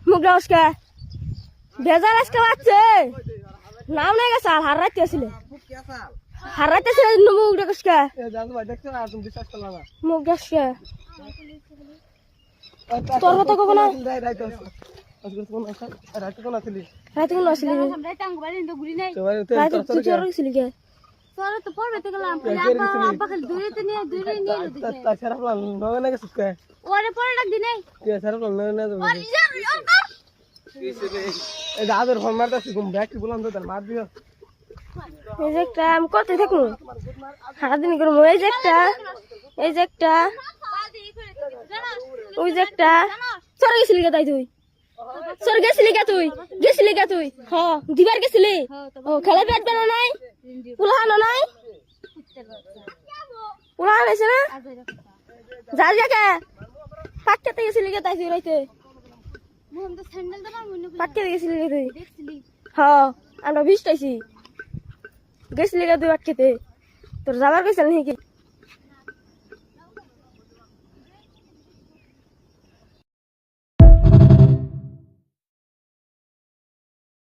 মুখ নমস্কা বেজার আজকে বাচ্চে নাম নাই গেছে হার রাইতে আসলে হার রাইতে আসলে মুখ নমস্কা মুখ নমস্কা তোর কথা কব না রাইতে কোন আসলি রাইতে তুই চোর গেছিলি কে তোরা তো পড়বে তো গেলাম আব্বা খালি দূরেতে নিয়ে তাছাড়া প্লান নয় না গেছিস কে ওরে পড়ে ডাক দি নাই কে তাছাড়া প্লান নয় না এই দাদর ফোন মারতাছি ঘুম ব্যাক বললাম তো তার মার দিও এই যে একটা আমি করতে থাকবো সারাদিন করবো এই যে একটা ওই যে একটা চোর গেছিলি কে তাই তুই চোর গেছিলি কে তুই হ্যাঁ দিবার গেছিলি ও খেলা ব্যাট বানো নাই পুলানো নাই পুলানো আছে না যার কে পাট খেতে গেছিলি কে তাই তুই রাইতে পাট খেতে গেছিলি কে তুই হ্যাঁ আমরা 20 টাইছি গেছিলি কে তুই পাট খেতে তোর যাবার গেছিল নাকি